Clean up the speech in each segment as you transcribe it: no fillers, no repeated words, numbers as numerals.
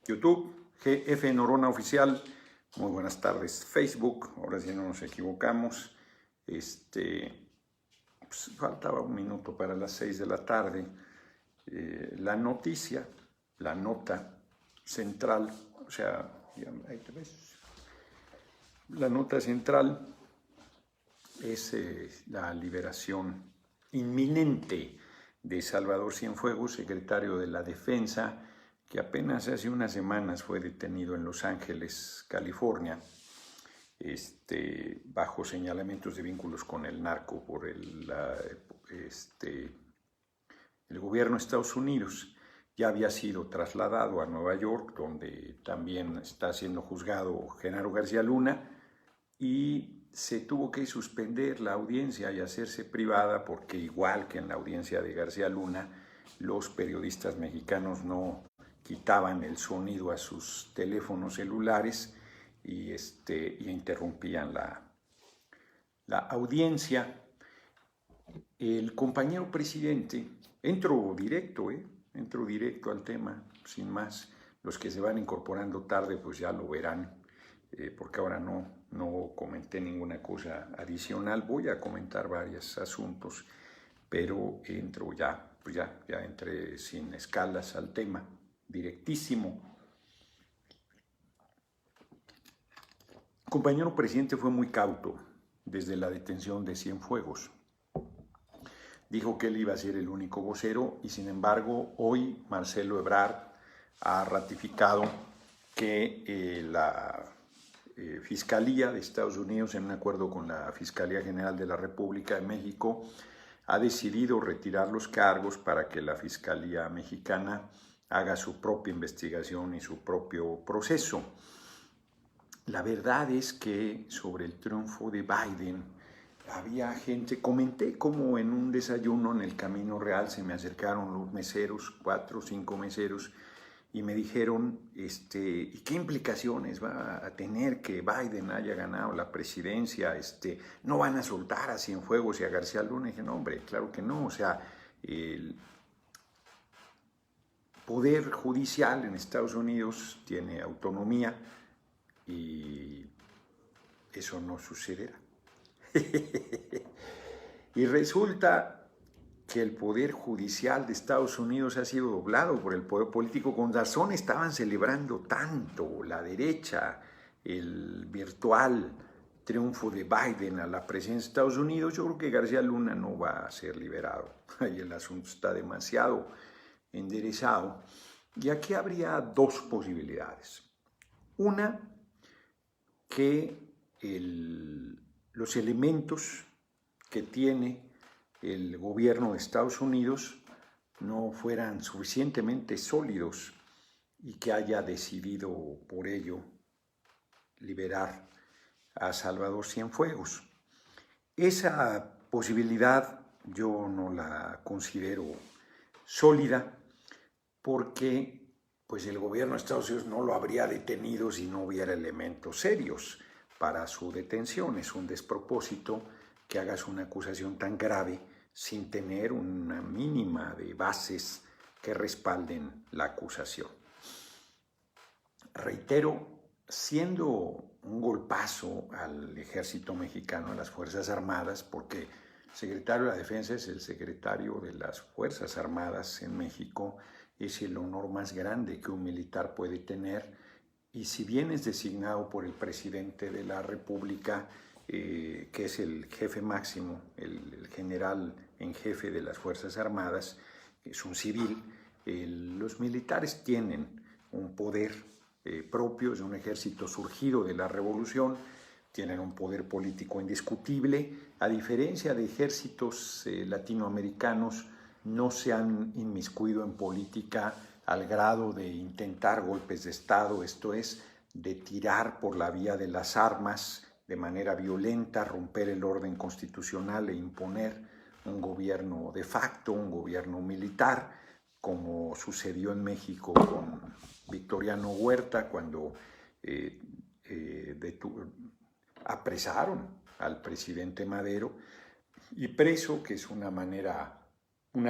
YouTube, GF Norona Oficial. Muy buenas tardes, Facebook. Ahora sí no nos equivocamos. Pues faltaba un minuto para las 6 de la tarde. La noticia, la nota central, o sea, ahí te ves. La nota central es la liberación inminente de Salvador Cienfuegos, secretario de la Defensa, que apenas hace unas semanas fue detenido en Los Ángeles, California, bajo señalamientos de vínculos con el narco por el gobierno de Estados Unidos. Ya había sido trasladado a Nueva York, donde también está siendo juzgado Genaro García Luna, y se tuvo que suspender la audiencia y hacerse privada porque, igual que en la audiencia de García Luna, los periodistas mexicanos no quitaban el sonido a sus teléfonos celulares y interrumpían la audiencia. El compañero presidente, entro directo al tema, sin más. Los que se van incorporando tarde pues ya lo verán, porque ahora no comenté ninguna cosa adicional. Voy a comentar varios asuntos, pero entro ya entré sin escalas al tema, directísimo. El compañero presidente fue muy cauto desde la detención de Cienfuegos. Dijo que él iba a ser el único vocero y, sin embargo, hoy Marcelo Ebrard ha ratificado que la Fiscalía de Estados Unidos, en un acuerdo con la Fiscalía General de la República de México, ha decidido retirar los cargos para que la Fiscalía mexicana haga su propia investigación y su propio proceso. La verdad es que sobre el triunfo de Biden había gente, comenté como en un desayuno en el Camino Real se me acercaron los meseros, 4 o 5 meseros, y me dijeron, ¿y qué implicaciones va a tener que Biden haya ganado la presidencia? ¿No van a soltar a Cienfuegos y a García Luna? Y dije, no, hombre, claro que no. O sea, el Poder Judicial en Estados Unidos tiene autonomía y eso no sucederá. Y resulta que el Poder Judicial de Estados Unidos ha sido doblado por el poder político. Con razón estaban celebrando tanto la derecha el virtual triunfo de Biden a la presidencia de Estados Unidos. Yo creo que García Luna no va a ser liberado. Ahí el asunto está demasiado enderezado. Y aquí habría dos posibilidades. Una, que los elementos que tiene el gobierno de Estados Unidos no fueran suficientemente sólidos y que haya decidido por ello liberar a Salvador Cienfuegos. Esa posibilidad yo no la considero sólida porque pues el gobierno de Estados Unidos no lo habría detenido si no hubiera elementos serios para su detención. Es un despropósito que hagas una acusación tan grave sin tener una mínima de bases que respalden la acusación. Reitero, siendo un golpazo al ejército mexicano, a las Fuerzas Armadas, porque el secretario de la Defensa es el secretario de las Fuerzas Armadas en México, es el honor más grande que un militar puede tener, y si bien es designado por el presidente de la República, que es el jefe máximo, el general en jefe de las Fuerzas Armadas, es un civil, los militares tienen un poder propio, es un ejército surgido de la revolución, tienen un poder político indiscutible, a diferencia de ejércitos latinoamericanos, no se han inmiscuido en política al grado de intentar golpes de Estado, esto es, de tirar por la vía de las armas de manera violenta, romper el orden constitucional e imponer un gobierno de facto, un gobierno militar, como sucedió en México con Victoriano Huerta cuando apresaron al presidente Madero, y preso, que es una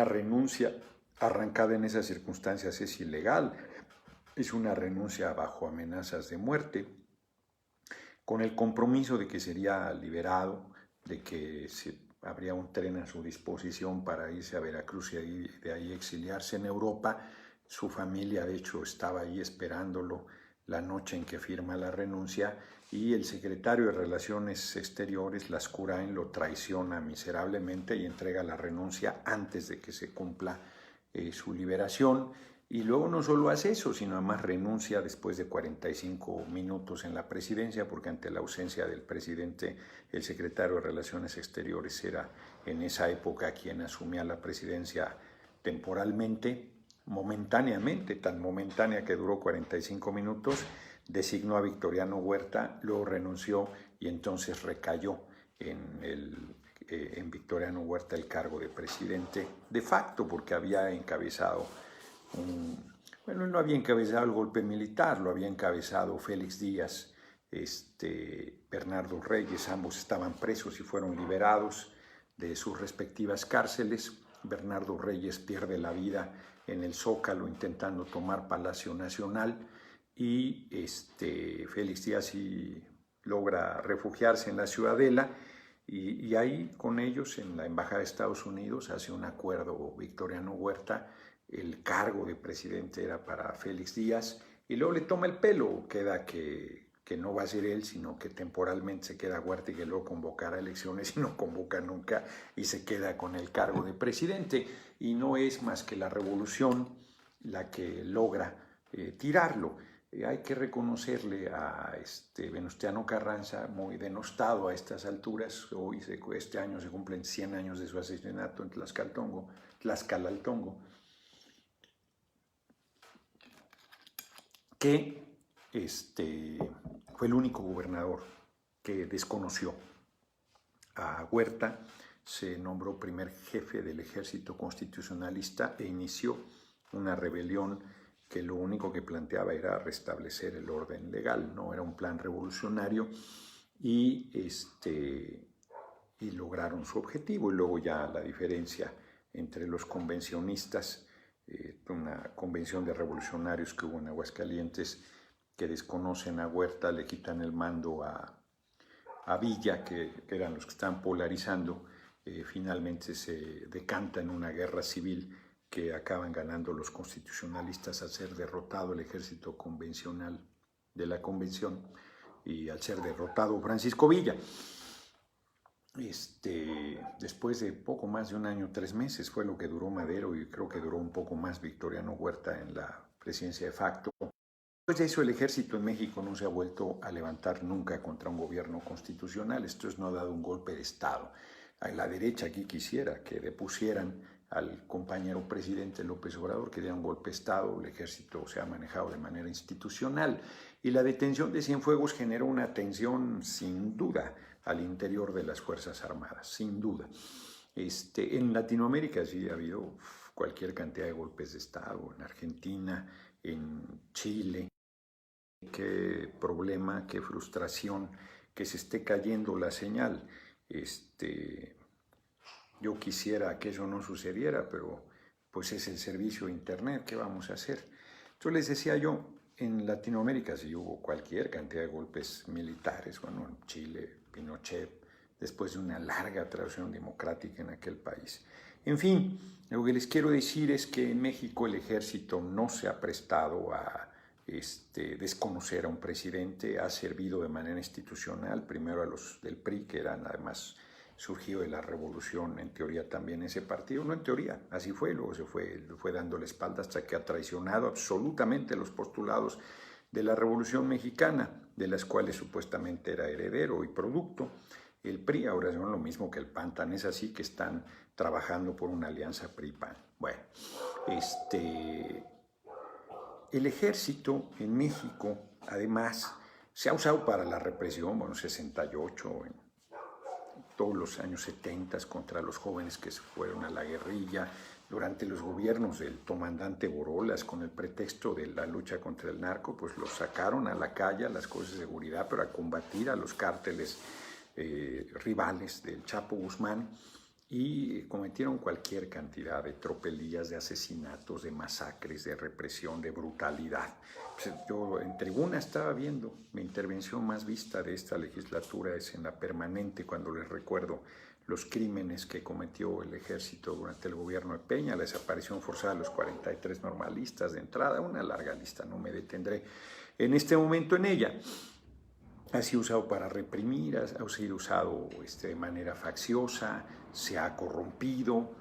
renuncia arrancada en esas circunstancias, es ilegal. Es una renuncia bajo amenazas de muerte, con el compromiso de que sería liberado, de que habría un tren a su disposición para irse a Veracruz y de ahí exiliarse en Europa. Su familia, de hecho, estaba ahí esperándolo la noche en que firma la renuncia, y el secretario de Relaciones Exteriores, Lascurain, lo traiciona miserablemente y entrega la renuncia antes de que se cumpla su liberación. Y luego no solo hace eso, sino además renuncia después de 45 minutos en la presidencia, porque ante la ausencia del presidente, el secretario de Relaciones Exteriores era en esa época quien asumía la presidencia temporalmente, momentáneamente, tan momentánea que duró 45 minutos, designó a Victoriano Huerta, luego renunció y entonces recayó en Victoriano Huerta el cargo de presidente de facto, porque había encabezado bueno, él no había encabezado el golpe militar, lo había encabezado Félix Díaz, Bernardo Reyes, ambos estaban presos y fueron liberados de sus respectivas cárceles. Bernardo Reyes pierde la vida en el Zócalo intentando tomar Palacio Nacional, y Félix Díaz sí logra refugiarse en la Ciudadela, y ahí con ellos en la Embajada de Estados Unidos hace un acuerdo Victoriano Huerta. El cargo de presidente era para Félix Díaz, y luego le toma el pelo, queda que no va a ser él, sino que temporalmente se queda Huerta y que luego convocará elecciones y no convoca nunca y se queda con el cargo de presidente. Y no es más que la revolución la que logra tirarlo. Hay que reconocerle a Venustiano Carranza, muy denostado a estas alturas. Hoy, este año se cumplen 100 años de su asesinato en Tlaxcalaltongo, que fue el único gobernador que desconoció a Huerta. Se nombró primer jefe del ejército constitucionalista e inició una rebelión que lo único que planteaba era restablecer el orden legal, no era un plan revolucionario, y lograron su objetivo. Y luego ya la diferencia entre los convencionistas, una convención de revolucionarios que hubo en Aguascalientes, que desconocen a Huerta, le quitan el mando a Villa, que eran los que estaban polarizando, finalmente se decanta en una guerra civil que acaban ganando los constitucionalistas al ser derrotado el ejército convencional de la convención y al ser derrotado Francisco Villa. Después de poco más de un año, 3 meses fue lo que duró Madero, y creo que duró un poco más Victoriano Huerta en la presidencia de facto. Después de eso, el ejército en México no se ha vuelto a levantar nunca contra un gobierno constitucional. Esto no ha dado un golpe de Estado. A la derecha aquí quisiera que depusieran al compañero presidente López Obrador, que diera un golpe de Estado. El ejército se ha manejado de manera institucional, y la detención de Cienfuegos generó una tensión sin duda al interior de las Fuerzas Armadas, sin duda. En Latinoamérica sí ha habido cualquier cantidad de golpes de Estado, en Argentina, en Chile. Qué problema, qué frustración que se esté cayendo la señal. Yo quisiera que eso no sucediera, pero pues es el servicio de Internet, ¿qué vamos a hacer? Entonces les decía yo, en Latinoamérica sí hubo cualquier cantidad de golpes militares, bueno, en Chile, Pinochet, después de una larga tradición democrática en aquel país. En fin, lo que les quiero decir es que en México el ejército no se ha prestado a desconocer a un presidente, ha servido de manera institucional, primero a los del PRI, que eran además surgido de la revolución, en teoría también ese partido, no en teoría, así fue, luego se fue dando la espalda hasta que ha traicionado absolutamente los postulados de la Revolución Mexicana, de las cuales supuestamente era heredero y producto. El PRI ahora son lo mismo que el PAN, tan es así que están trabajando por una alianza PRI-PAN. Bueno, el ejército en México, además, se ha usado para la represión, bueno, 68, en todos los años 70 contra los jóvenes que se fueron a la guerrilla, durante los gobiernos del comandante Borolas, con el pretexto de la lucha contra el narco, pues los sacaron a la calle, a las cosas de seguridad, pero a combatir a los cárteles rivales del Chapo Guzmán. y cometieron cualquier cantidad de tropelías, de asesinatos, de masacres, de represión, de brutalidad. Pues yo en tribuna estaba viendo, mi intervención más vista de esta legislatura es en la permanente, cuando les recuerdo los crímenes que cometió el ejército durante el gobierno de Peña, la desaparición forzada de los 43 normalistas de entrada, una larga lista, no me detendré en este momento en ella. Ha sido usado para reprimir, ha sido usado de manera facciosa, se ha corrompido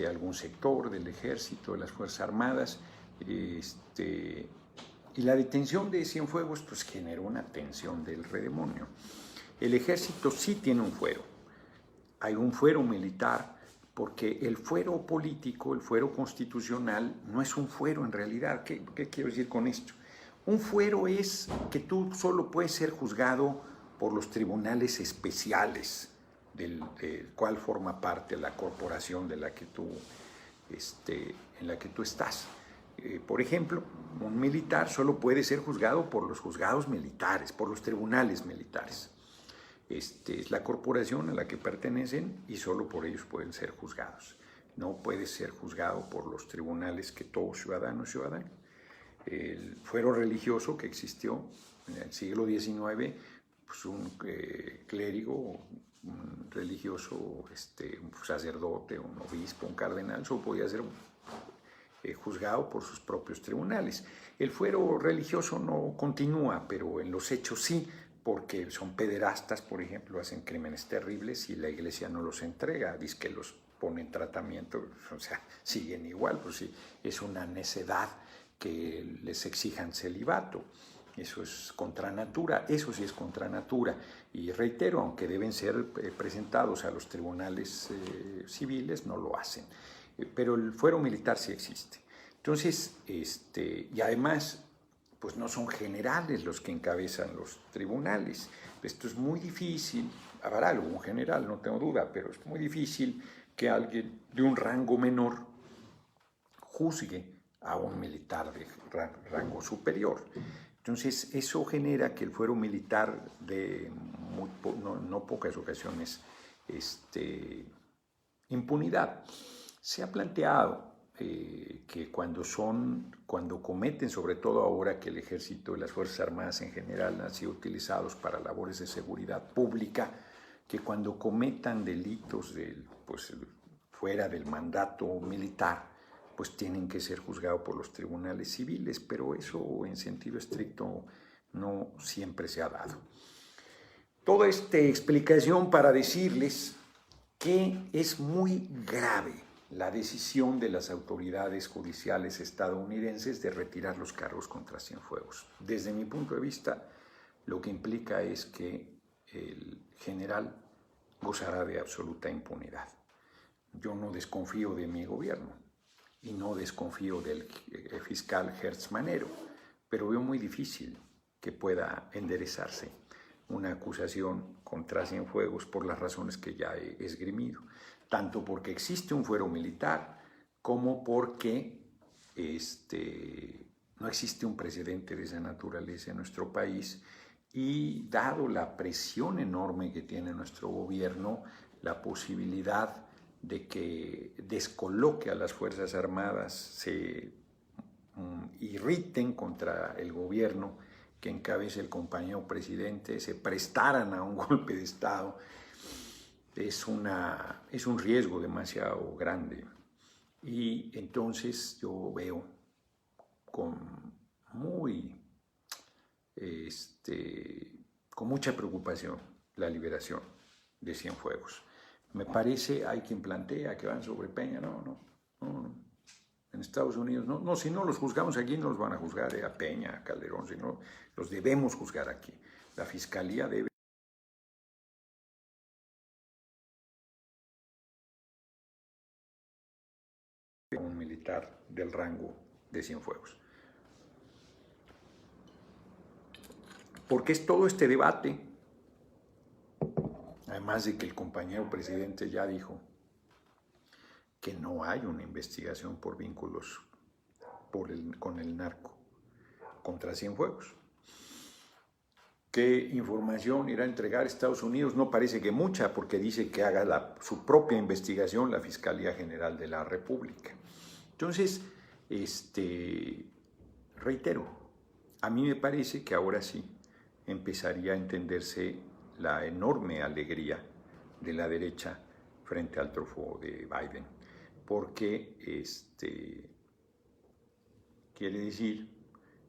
algún sector del ejército, de las Fuerzas Armadas, y la detención de Cienfuegos pues generó una tensión del redemonio. El ejército sí tiene un fuero, hay un fuero militar, porque el fuero político, el fuero constitucional, no es un fuero en realidad. ¿Qué quiero decir con esto? Un fuero es que tú solo puedes ser juzgado por los tribunales especiales del cual forma parte la corporación de la que tú, en la que tú estás. Por ejemplo, un militar solo puede ser juzgado por los juzgados militares, por los tribunales militares. Es la corporación a la que pertenecen y solo por ellos pueden ser juzgados. No puede ser juzgado por los tribunales que todo ciudadano es ciudadano. El fuero religioso que existió en el siglo XIX, pues un clérigo, un religioso, un sacerdote, un obispo, un cardenal, solo podía ser juzgado por sus propios tribunales. El fuero religioso no continúa, pero en los hechos sí, porque son pederastas, por ejemplo, hacen crímenes terribles y la iglesia no los entrega, dice que los pone en tratamiento, o sea, siguen igual, pues sí, es una necedad que les exijan celibato. Eso es contra natura, eso sí es contra natura. Y reitero, aunque deben ser presentados a los tribunales civiles, no lo hacen. Pero el fuero militar sí existe. Entonces, y además, pues no son generales los que encabezan los tribunales. Esto es muy difícil, habrá algún general, no tengo duda, pero es muy difícil que alguien de un rango menor juzgue a un militar de rango superior. Entonces, eso genera que el fuero militar de no pocas ocasiones impunidad. Se ha planteado que cuando cometen, sobre todo ahora que el ejército y las Fuerzas Armadas en general han sido utilizados para labores de seguridad pública, que cuando cometan delitos fuera del mandato militar, pues tienen que ser juzgados por los tribunales civiles, pero eso en sentido estricto no siempre se ha dado. Toda esta explicación para decirles que es muy grave la decisión de las autoridades judiciales estadounidenses de retirar los cargos contra Cienfuegos. Desde mi punto de vista, lo que implica es que el general gozará de absoluta impunidad. Yo no desconfío de mi gobierno y no desconfío del fiscal Hertz Manero, pero veo muy difícil que pueda enderezarse una acusación contra Cienfuegos por las razones que ya he esgrimido, tanto porque existe un fuero militar como porque no existe un precedente de esa naturaleza en nuestro país, y dado la presión enorme que tiene nuestro gobierno, la posibilidad de que descoloque a las Fuerzas Armadas, se irriten contra el gobierno que encabeza el compañero presidente, se prestaran a un golpe de Estado, es un riesgo demasiado grande. Y entonces yo veo con mucha preocupación la liberación de Cienfuegos. Me parece, hay quien plantea que van sobre Peña, no. En Estados Unidos, no, si no los juzgamos aquí, no los van a juzgar a Peña, a Calderón, sino los debemos juzgar aquí. La Fiscalía debe un militar del rango de Cienfuegos. Porque es todo este debate, además de que el compañero presidente ya dijo que no hay una investigación por vínculos con el narco contra Cienfuegos. ¿Qué información irá a entregar Estados Unidos? No parece que mucha, porque dice que haga su propia investigación la Fiscalía General de la República. Entonces, reitero, a mí me parece que ahora sí empezaría a entenderse la enorme alegría de la derecha frente al triunfo de Biden, porque quiere decir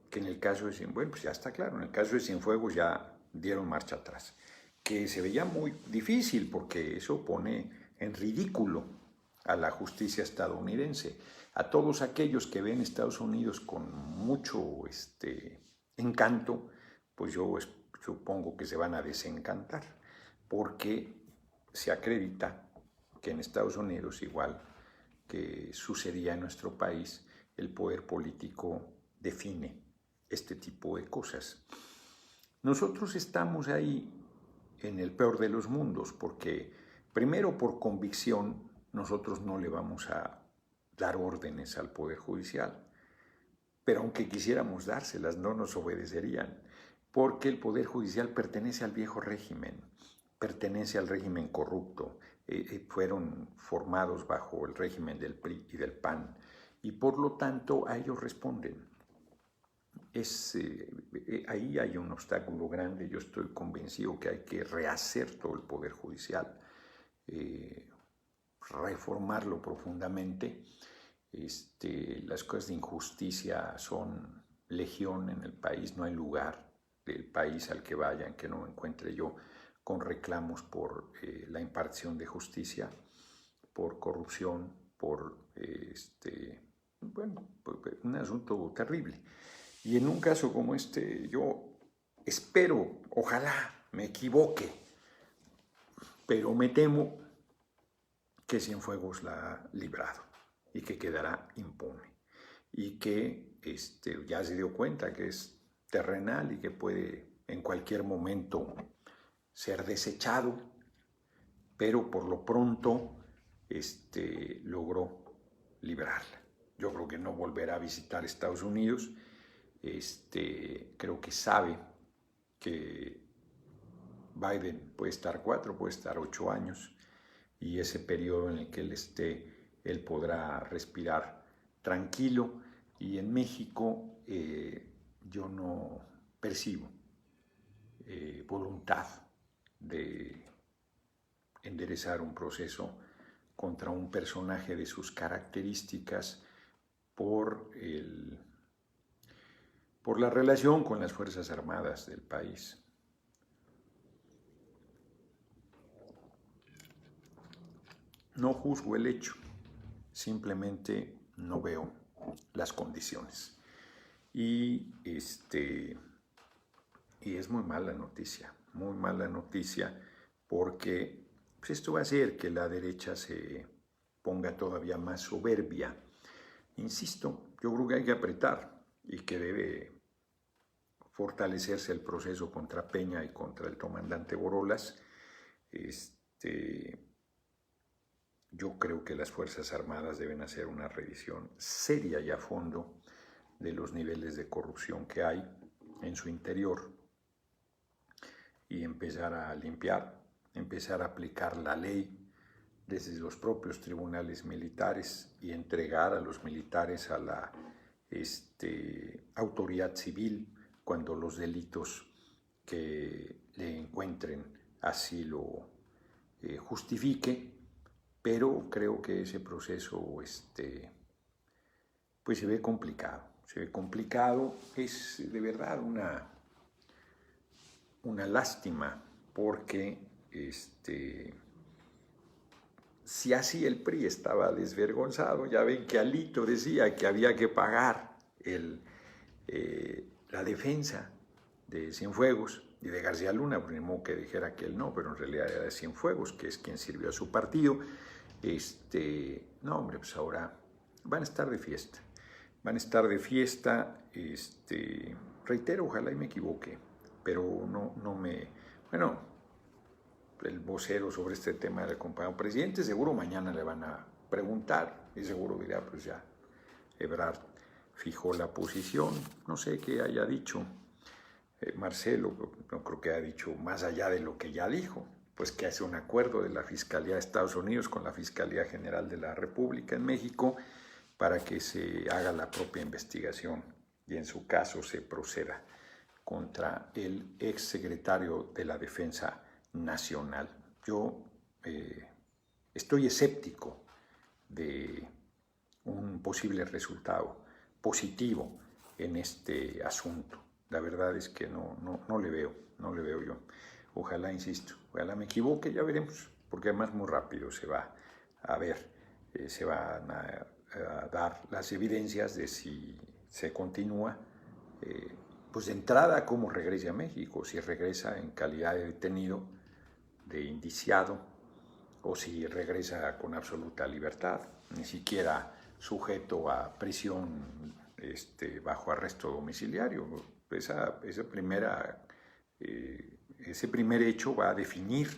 que en el caso de Cienfuegos, bueno, pues ya está claro, en el caso de Cienfuegos ya dieron marcha atrás, que se veía muy difícil porque eso pone en ridículo a la justicia estadounidense, a todos aquellos que ven Estados Unidos con mucho encanto, pues yo supongo que se van a desencantar, porque se acredita que en Estados Unidos, igual que sucedía en nuestro país, el poder político define este tipo de cosas. Nosotros estamos ahí en el peor de los mundos, porque primero por convicción nosotros no le vamos a dar órdenes al Poder Judicial, pero aunque quisiéramos dárselas no nos obedecerían, porque el Poder Judicial pertenece al viejo régimen, pertenece al régimen corrupto, fueron formados bajo el régimen del PRI y del PAN, y por lo tanto a ellos responden. Ahí hay un obstáculo grande. Yo estoy convencido que hay que rehacer todo el Poder Judicial, reformarlo profundamente. Las cosas de injusticia son legión en el país, no hay lugar del país al que vayan que no me encuentre yo con reclamos por la impartición de justicia, por corrupción, por un asunto terrible. Y en un caso como este, yo espero, ojalá me equivoque, pero me temo que Cienfuegos la ha librado y que quedará impune. Y que ya se dio cuenta que es terrenal y que puede en cualquier momento ser desechado, pero por lo pronto logró librarla. Yo creo que no volverá a visitar Estados Unidos. Creo que sabe que Biden puede estar 4, puede estar 8 años, y ese periodo en el que él esté, él podrá respirar tranquilo. Y en México yo no percibo voluntad de enderezar un proceso contra un personaje de sus características por la relación con las Fuerzas Armadas del país. No juzgo el hecho, simplemente no veo las condiciones. Y es muy mala noticia, porque pues esto va a hacer que la derecha se ponga todavía más soberbia. Insisto, yo creo que hay que apretar y que debe fortalecerse el proceso contra Peña y contra el comandante Borolas. Yo creo que las Fuerzas Armadas deben hacer una revisión seria y a fondo de los niveles de corrupción que hay en su interior y empezar a limpiar, empezar a aplicar la ley desde los propios tribunales militares y entregar a los militares a la autoridad civil cuando los delitos que le encuentren así lo justifique. Pero creo que ese proceso pues se ve complicado. Es de verdad una lástima, porque si así el PRI estaba desvergonzado, ya ven que Alito decía que había que pagar la defensa de Cienfuegos y de García Luna, por mismo que dijera que él no, pero en realidad era de Cienfuegos, que es quien sirvió a su partido. No, hombre, pues ahora van a estar de fiesta. Reitero, ojalá y me equivoque, pero no me... Bueno, el vocero sobre este tema del compañero presidente, seguro mañana le van a preguntar y seguro dirá, pues ya, Ebrard fijó la posición, no sé qué haya dicho, Marcelo, no creo que haya dicho más allá de lo que ya dijo, pues que hace un acuerdo de la Fiscalía de Estados Unidos con la Fiscalía General de la República en México para que se haga la propia investigación y en su caso se proceda contra el exsecretario de la Defensa Nacional. Yo estoy escéptico de un posible resultado positivo en este asunto. La verdad es que no le veo yo. Ojalá, insisto, ojalá me equivoque, ya veremos, porque además muy rápido se va a ver, se van a dar las evidencias de si se continúa, pues de entrada cómo regrese a México, si regresa en calidad de detenido, de indiciado, o si regresa con absoluta libertad, ni siquiera sujeto a prisión bajo arresto domiciliario. Ese primer hecho va a definir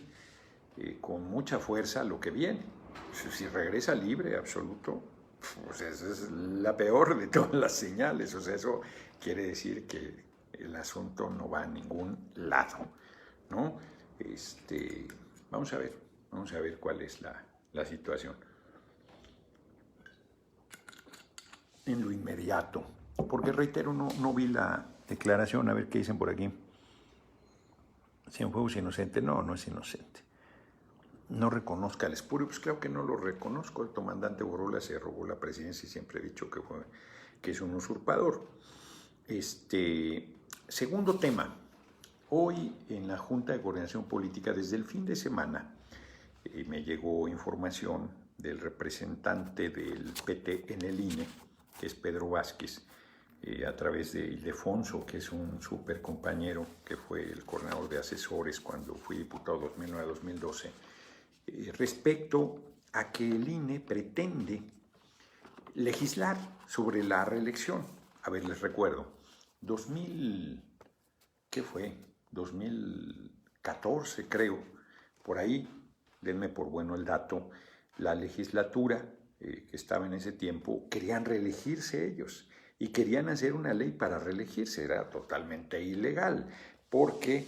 con mucha fuerza lo que viene. Si regresa libre, absoluto, pues esa es la peor de todas las señales. O sea, eso quiere decir que el asunto no va a ningún lado, ¿no? Vamos a ver cuál es la situación. En lo inmediato, porque reitero, no vi la declaración, a ver qué dicen por aquí. Cienfuegos inocente, no es inocente. No reconozca el espurio, pues claro que no lo reconozco. El comandante Borola se robó la presidencia y siempre he dicho que es un usurpador. Segundo tema, hoy en la Junta de Coordinación Política, desde el fin de semana, me llegó información del representante del PT en el INE, que es Pedro Vázquez, a través de Ildefonso, que es un súper compañero, que fue el coordinador de asesores cuando fui diputado 2009-2012, respecto a que el INE pretende legislar sobre la reelección. A ver, les recuerdo, ¿qué fue? 2014, creo, por ahí, denme por bueno el dato, la legislatura que estaba en ese tiempo, querían reelegirse ellos y querían hacer una ley para reelegirse. Era totalmente ilegal, porque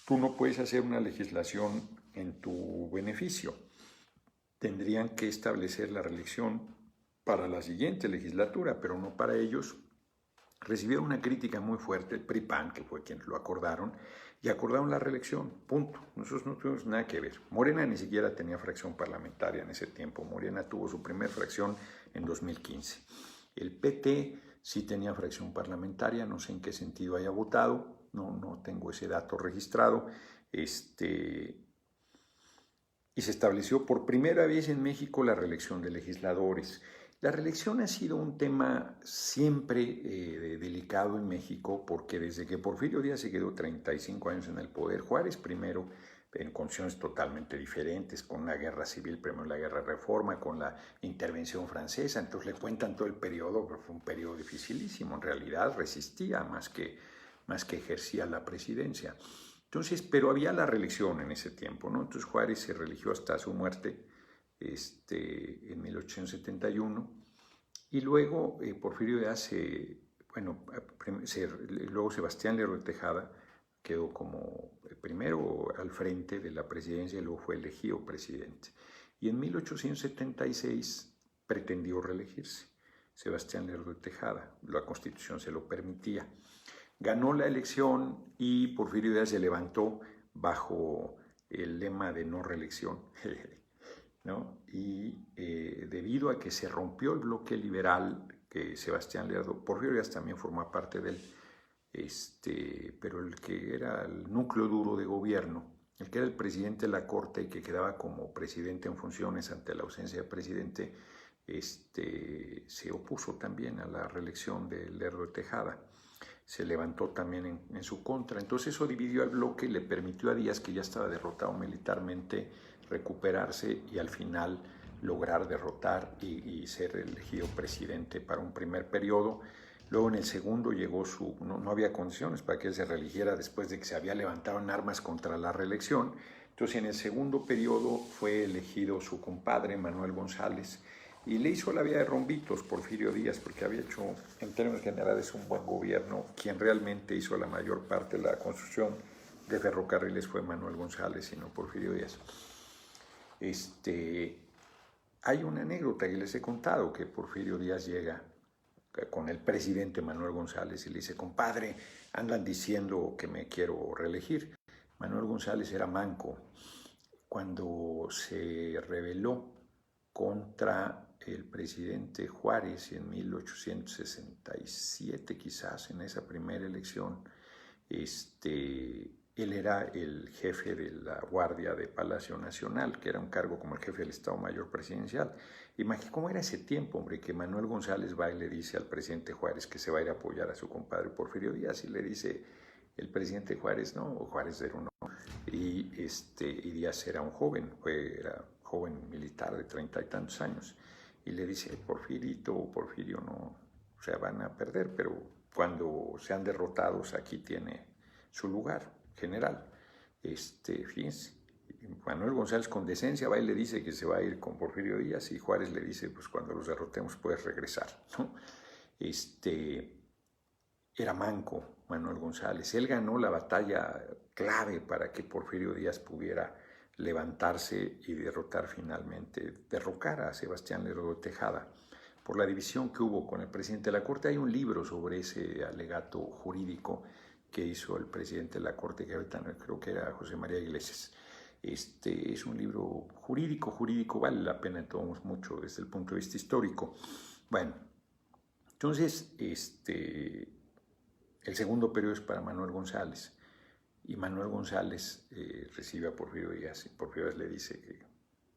tú no puedes hacer una legislación en tu beneficio. Tendrían que establecer la reelección para la siguiente legislatura, pero no para ellos. Recibieron una crítica muy fuerte, el PRI-PAN, que fue quienes lo acordaron, y acordaron la reelección, punto. Nosotros no tuvimos nada que ver. Morena ni siquiera tenía fracción parlamentaria en ese tiempo. Morena tuvo su primer fracción en 2015. El PT sí tenía fracción parlamentaria, no sé en qué sentido haya votado, no tengo ese dato registrado. Y se estableció por primera vez en México la reelección de legisladores. La reelección ha sido un tema siempre delicado en México, porque desde que Porfirio Díaz se quedó 35 años en el poder, Juárez primero en condiciones totalmente diferentes, con una guerra civil, primero la guerra de Reforma, con la intervención francesa, entonces le cuentan todo el periodo, pero fue un periodo dificilísimo, en realidad resistía más que ejercía la presidencia. Entonces, pero había la reelección en ese tiempo, ¿no? Entonces Juárez se reeligió hasta su muerte en 1871, y luego Porfirio Díaz, luego Sebastián Lerdo de Tejada quedó como primero al frente de la presidencia y luego fue elegido presidente. Y en 1876 pretendió reelegirse Sebastián Lerdo de Tejada, la Constitución se lo permitía. Ganó la elección y Porfirio Díaz se levantó bajo el lema de no reelección, ¿no? Y debido a que se rompió el bloque liberal, que Sebastián Lerdo, Porfirio Díaz también formó parte de él, pero el que era el núcleo duro de gobierno, el que era el presidente de la Corte y que quedaba como presidente en funciones ante la ausencia de presidente, se opuso también a la reelección de Lerdo de Tejada. Se levantó también en su contra. Entonces eso dividió al bloque y le permitió a Díaz, que ya estaba derrotado militarmente, recuperarse y al final lograr derrotar y ser elegido presidente para un primer periodo. Luego en el segundo llegó no había condiciones para que él se reeligiera después de que se había levantado en armas contra la reelección. Entonces en el segundo periodo fue elegido su compadre Manuel González, Y le hizo la vida de rombitos Porfirio Díaz, porque había hecho, en términos generales, un buen gobierno. Quien realmente hizo la mayor parte de la construcción de ferrocarriles fue Manuel González y no Porfirio Díaz. Hay una anécdota que les he contado, que Porfirio Díaz llega con el presidente Manuel González y le dice: compadre, andan diciendo que me quiero reelegir. Manuel González era manco. Cuando se rebeló contra el presidente Juárez en 1867, quizás, en esa primera elección, él era el jefe de la Guardia de Palacio Nacional, que era un cargo como el jefe del Estado Mayor Presidencial. Imagínate cómo era ese tiempo, hombre, que Manuel González va y le dice al presidente Juárez que se va a ir a apoyar a su compadre Porfirio Díaz, y le dice el presidente Juárez, no, Juárez era uno, y Díaz era un joven, era joven militar de 30 y tantos años, y le dice: Porfirio no, o sea, van a perder, pero cuando sean derrotados aquí tiene su lugar general. Fíjense, Manuel González con decencia va y le dice que se va a ir con Porfirio Díaz, y Juárez le dice: pues cuando los derrotemos puedes regresar, ¿no? Era manco Manuel González. Él ganó la batalla clave para que Porfirio Díaz pudiera levantarse y derrocar a Sebastián Lerdo de Tejada. Por la división que hubo con el presidente de la Corte, hay un libro sobre ese alegato jurídico que hizo el presidente de la Corte, que ahorita creo que era José María Iglesias. Es un libro jurídico, vale la pena de todos mucho desde el punto de vista histórico. Bueno, entonces, el segundo periodo es para Manuel González, y Manuel González recibe a Porfirio Díaz, y Porfirio Díaz le dice que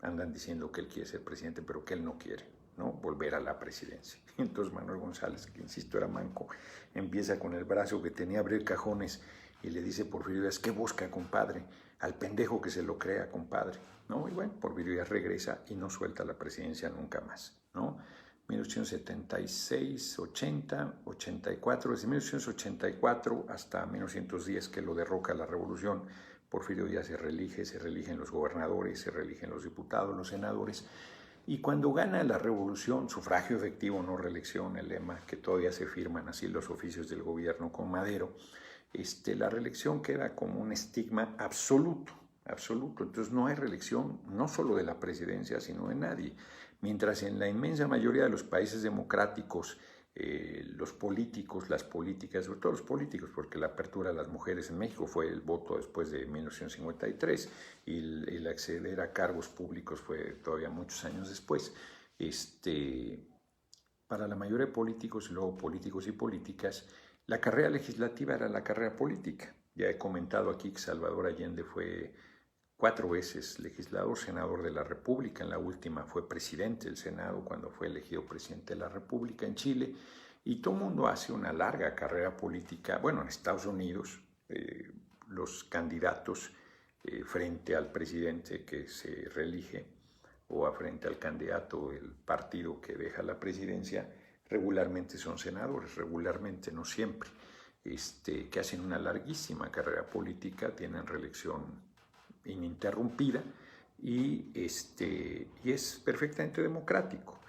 andan diciendo que él quiere ser presidente, pero que él no quiere, ¿no?, volver a la presidencia. Entonces Manuel González, que insisto era manco, empieza con el brazo que tenía a abrir cajones y le dice: Porfirio Díaz, ¿qué busca, compadre? Al pendejo que se lo crea, compadre, ¿no? Y bueno, Porfirio Díaz regresa y no suelta la presidencia nunca más, ¿no? 1876, 80, 84, desde 1884 hasta 1910, que lo derroca la revolución, Porfirio Díaz se reeligen los gobernadores, se reeligen los diputados, los senadores, y cuando gana la revolución, sufragio efectivo, no reelección, el lema que todavía se firman así los oficios del gobierno con Madero, la reelección queda como un estigma absoluto. Entonces no hay reelección, no solo de la presidencia, sino de nadie. Mientras en la inmensa mayoría de los países democráticos, los políticos, las políticas, sobre todo los políticos, porque la apertura de las mujeres en México fue el voto después de 1953, y el acceder a cargos públicos fue todavía muchos años después. Para la mayoría de políticos, y luego políticos y políticas, la carrera legislativa era la carrera política. Ya he comentado aquí que Salvador Allende fue 4 veces legislador, senador de la República. En la última fue presidente del Senado cuando fue elegido presidente de la República en Chile. Y todo el mundo hace una larga carrera política. Bueno, en Estados Unidos, los candidatos frente al presidente que se reelige o frente al candidato del partido que deja la presidencia, regularmente son senadores, regularmente, no siempre, que hacen una larguísima carrera política, tienen reelección ininterrumpida, y es perfectamente democrático.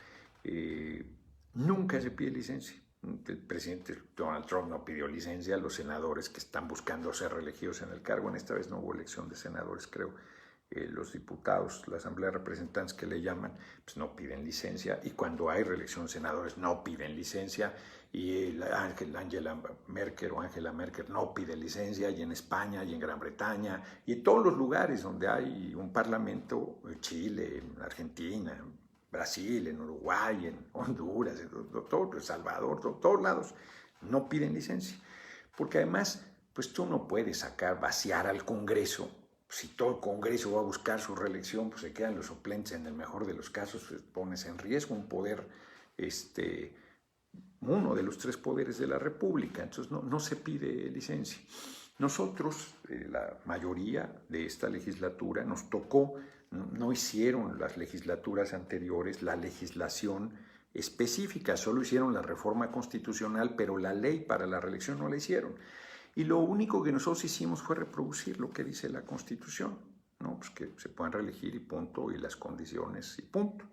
Nunca se pide licencia. El presidente Donald Trump no pidió licencia. A los senadores que están buscando ser reelegidos en el cargo, en esta vez no hubo elección de senadores, creo. Los diputados, la Asamblea de Representantes que le llaman, pues no piden licencia, y cuando hay reelección de senadores no piden licencia, y Angela Merkel no pide licencia, y en España, y en Gran Bretaña, y en todos los lugares donde hay un parlamento, Chile, en Argentina, en Brasil, en Uruguay, en Honduras, en Salvador, todos lados, no piden licencia, porque además, pues tú no puedes vaciar al Congreso. Si todo el Congreso va a buscar su reelección, pues se quedan los suplentes. En el mejor de los casos, pues pones en riesgo un poder, uno de los 3 poderes de la República. Entonces no se pide licencia. Nosotros, la mayoría de esta legislatura, nos tocó, no hicieron las legislaturas anteriores la legislación específica, solo hicieron la reforma constitucional, pero la ley para la reelección no la hicieron. Y lo único que nosotros hicimos fue reproducir lo que dice la Constitución, ¿no? Pues que se puedan reelegir y punto, y las condiciones y punto.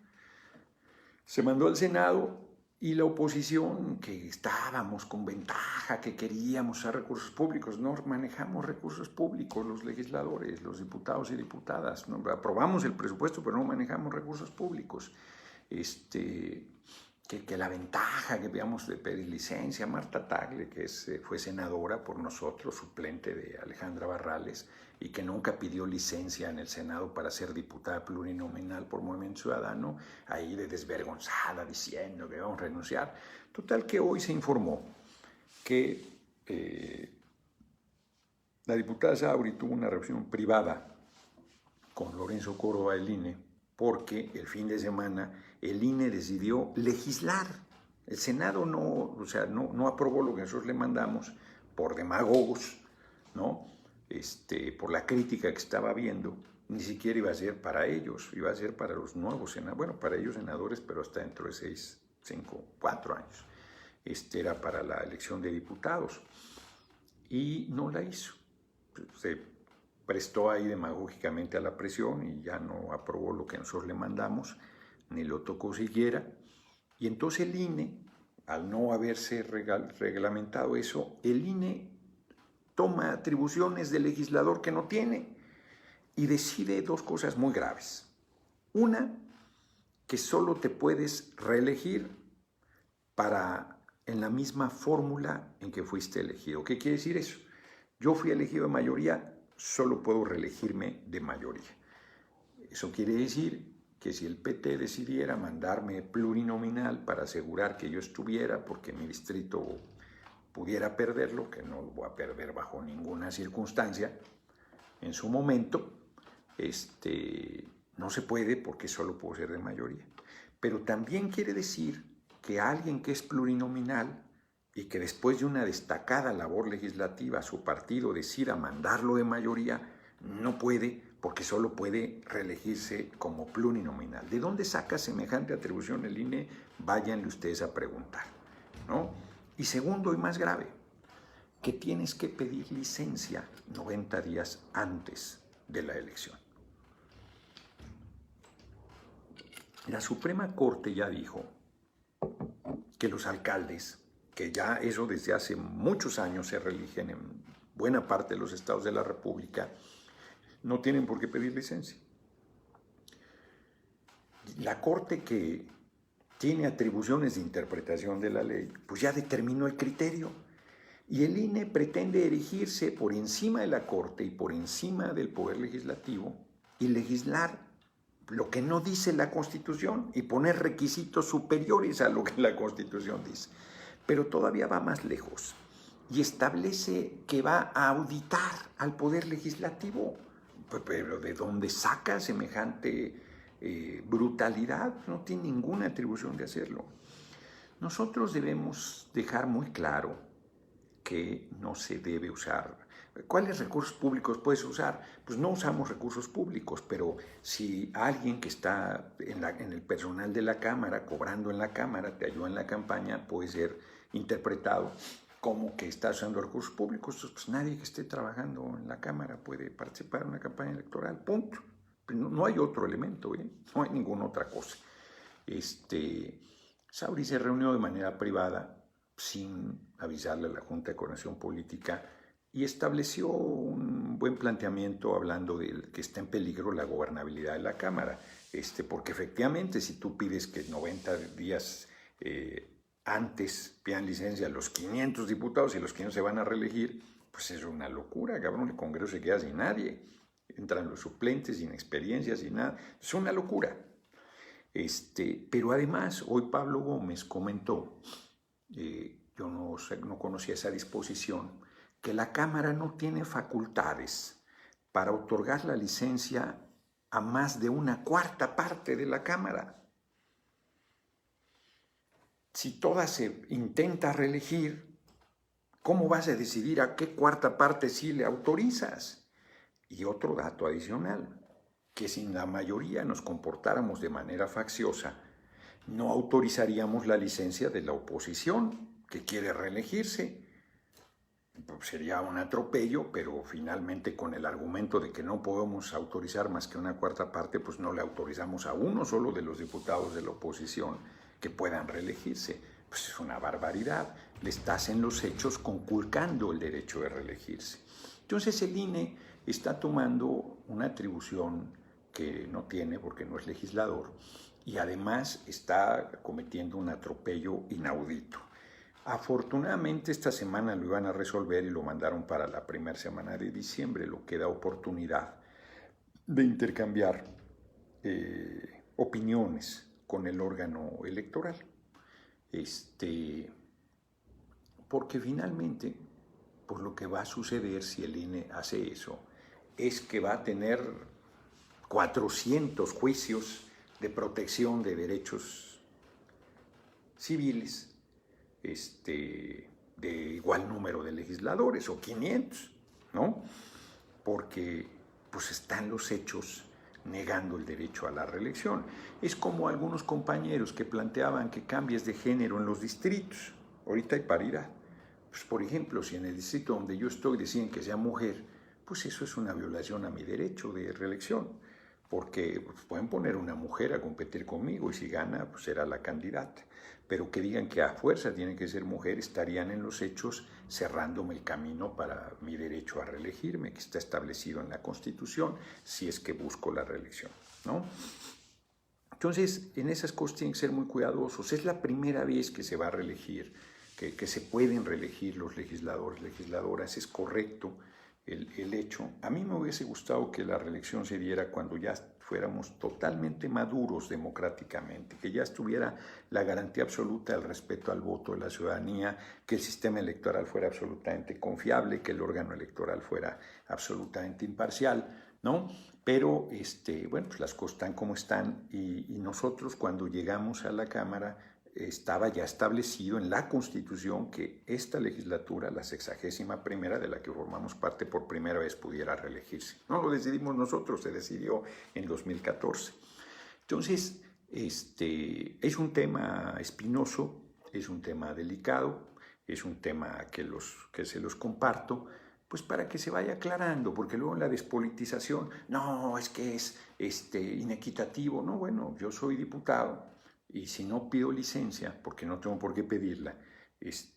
Se mandó al Senado y la oposición, que estábamos con ventaja, que queríamos usar recursos públicos, no manejamos recursos públicos los legisladores, los diputados y diputadas, ¿no? Aprobamos el presupuesto, pero no manejamos recursos públicos. Que la ventaja que veamos de pedir licencia, Marta Tagle, que fue senadora por nosotros, suplente de Alejandra Barrales, y que nunca pidió licencia en el Senado para ser diputada plurinominal por Movimiento Ciudadano, ahí de desvergonzada diciendo que vamos a renunciar. Total que hoy se informó que la diputada Sauri tuvo una reunión privada con Lorenzo Córdoba del INE, porque el fin de semana el INE decidió legislar. El Senado no aprobó lo que nosotros le mandamos por demagogos, ¿no? Por la crítica que estaba habiendo. Ni siquiera iba a ser para ellos, iba a ser para los nuevos senadores, bueno, para ellos senadores, pero hasta dentro de 6, 5, 4 años. Era para la elección de diputados. Y no la hizo. Se prestó ahí demagógicamente a la presión y ya no aprobó lo que nosotros le mandamos, ni lo tocó siquiera. Y entonces el INE, al no haberse reglamentado eso, el INE toma atribuciones del legislador que no tiene y decide dos cosas muy graves. Una, que solo te puedes reelegir en la misma fórmula en que fuiste elegido. ¿Qué quiere decir eso? Yo fui elegido de mayoría, solo puedo reelegirme de mayoría. Eso quiere decir que si el PT decidiera mandarme plurinominal para asegurar que yo estuviera, porque mi distrito pudiera perderlo, que no lo voy a perder bajo ninguna circunstancia, en su momento, no se puede porque solo puedo ser de mayoría. Pero también quiere decir que alguien que es plurinominal y que después de una destacada labor legislativa su partido decida mandarlo de mayoría, no puede, porque solo puede reelegirse como plurinominal. ¿De dónde saca semejante atribución el INE? Váyanle ustedes a preguntar, ¿no? Y segundo y más grave, que tienes que pedir licencia 90 días antes de la elección. La Suprema Corte ya dijo que los alcaldes, que ya eso desde hace muchos años se reeligen en buena parte de los estados de la República, no tienen por qué pedir licencia. La Corte, que tiene atribuciones de interpretación de la ley, pues ya determinó el criterio. Y el INE pretende erigirse por encima de la Corte y por encima del Poder Legislativo y legislar lo que no dice la Constitución y poner requisitos superiores a lo que la Constitución dice. Pero todavía va más lejos y establece que va a auditar al Poder Legislativo. Pero ¿de dónde saca semejante brutalidad? No tiene ninguna atribución de hacerlo. Nosotros debemos dejar muy claro que no se debe usar. ¿Cuáles recursos públicos puedes usar? Pues no usamos recursos públicos, pero si alguien que está en el personal de la Cámara, cobrando en la Cámara, te ayuda en la campaña, puede ser interpretado como que está usando recursos públicos. Entonces, pues nadie que esté trabajando en la Cámara puede participar en una campaña electoral, punto. No hay otro elemento, no hay ninguna otra cosa. Sauri se reunió de manera privada, sin avisarle a la Junta de Coordinación Política, y estableció un buen planteamiento hablando de que está en peligro la gobernabilidad de la Cámara, porque efectivamente si tú pides que 90 días antes pidan licencia a los 500 diputados y los 500 se van a reelegir, pues es una locura, cabrón, el Congreso se queda sin nadie, entran los suplentes sin experiencia, sin nada, es una locura. Pero además, hoy Pablo Gómez comentó, yo no conocía esa disposición, que la Cámara no tiene facultades para otorgar la licencia a más de una cuarta parte de la Cámara. Si toda se intenta reelegir, ¿cómo vas a decidir a qué cuarta parte sí le autorizas? Y otro dato adicional, que si en la mayoría nos comportáramos de manera facciosa, no autorizaríamos la licencia de la oposición que quiere reelegirse. pues, sería un atropello, pero finalmente con el argumento de que no podemos autorizar más que una cuarta parte, pues no le autorizamos a uno solo de los diputados de la oposición que puedan reelegirse. Pues es una barbaridad. Le estás en los hechos conculcando el derecho de reelegirse. Entonces el INE está tomando una atribución que no tiene porque no es legislador y además está cometiendo un atropello inaudito. Afortunadamente esta semana lo iban a resolver y lo mandaron para la primera semana de diciembre, lo que da oportunidad de intercambiar opiniones con el órgano electoral. Porque finalmente, pues lo que va a suceder si el INE hace eso, es que va a tener 400 juicios de protección de derechos civiles, de igual número de legisladores, o 500, ¿no? Porque pues están los hechos negando el derecho a la reelección. Es como algunos compañeros que planteaban que cambies de género en los distritos. Ahorita hay paridad. Pues, por ejemplo, si en el distrito donde yo estoy deciden que sea mujer, pues eso es una violación a mi derecho de reelección, porque pues, pueden poner una mujer a competir conmigo y si gana, pues será la candidata. Pero que digan que a fuerza tiene que ser mujer, estarían en los hechos cerrándome el camino para mi derecho a reelegirme, que está establecido en la Constitución, si es que busco la reelección, ¿no? Entonces, en esas cosas tienen que ser muy cuidadosos. Es la primera vez que se va a reelegir, que se pueden reelegir los legisladores, legisladoras, es correcto el hecho. A mí me hubiese gustado que la reelección se diera cuando ya fuéramos totalmente maduros democráticamente, que ya estuviera la garantía absoluta del respeto al voto de la ciudadanía, que el sistema electoral fuera absolutamente confiable, que el órgano electoral fuera absolutamente imparcial, ¿no? Pero, bueno, pues las cosas están como están y nosotros cuando llegamos a la Cámara estaba ya establecido en la Constitución que esta legislatura, la 61ª de la que formamos parte por primera vez, pudiera reelegirse. No lo decidimos nosotros, se decidió en 2014. Entonces, es un tema espinoso, es un tema delicado, es un tema que se los comparto, pues para que se vaya aclarando, porque luego en la despolitización, no, es que es inequitativo. No, bueno, yo soy diputado, y si no pido licencia, porque no tengo por qué pedirla,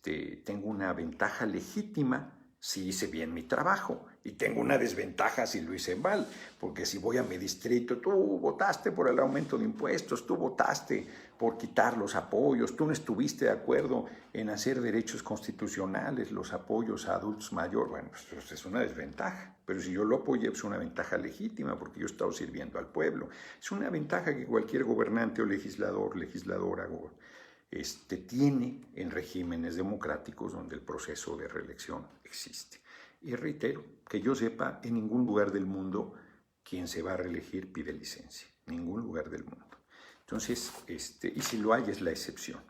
tengo una ventaja legítima si hice bien mi trabajo y tengo una desventaja si lo hice mal, porque si voy a mi distrito, tú votaste por el aumento de impuestos, tú votaste por quitar los apoyos, tú no estuviste de acuerdo en hacer derechos constitucionales, los apoyos a adultos mayores, bueno, pues es una desventaja, pero si yo lo apoyé, pues es una ventaja legítima, porque yo he estado sirviendo al pueblo. Es una ventaja que cualquier gobernante o legislador, legisladora, tiene en regímenes democráticos donde el proceso de reelección existe. Y reitero, que yo sepa, en ningún lugar del mundo quien se va a reelegir pide licencia, ningún lugar del mundo. Entonces, y si lo hay es la excepción.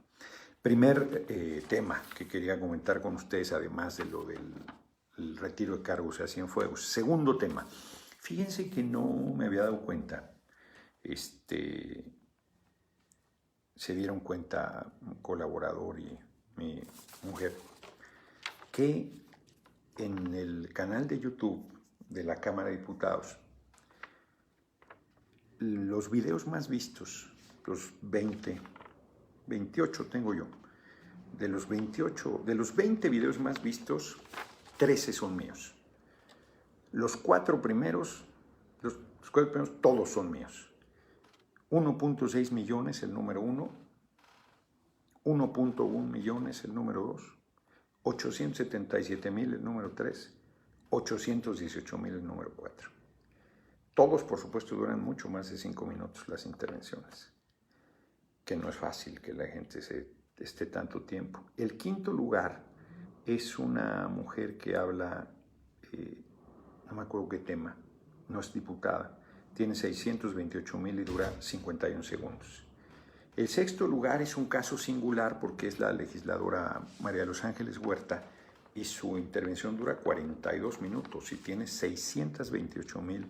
Primer tema que quería comentar con ustedes, además de lo del retiro de cargos a Cienfuegos. Segundo tema, fíjense que no me había dado cuenta, se dieron cuenta un colaborador y mi mujer, que en el canal de YouTube de la Cámara de Diputados, los videos más vistos, los 28 tengo yo, de los 20 videos más vistos, 13 son míos. Los cuatro primeros, todos son míos. 1.6 millones el número 1, 1.1 millones el número 2, 877,000 el número 3, 818,000 el número 4. Todos, por supuesto, duran mucho más de 5 minutos las intervenciones, que no es fácil que la gente esté tanto tiempo. El quinto lugar es una mujer que habla, no me acuerdo qué tema, no es diputada, tiene 628,000 y dura 51 segundos. El sexto lugar es un caso singular porque es la legisladora María de los Ángeles Huerta y su intervención dura 42 minutos y tiene 628,000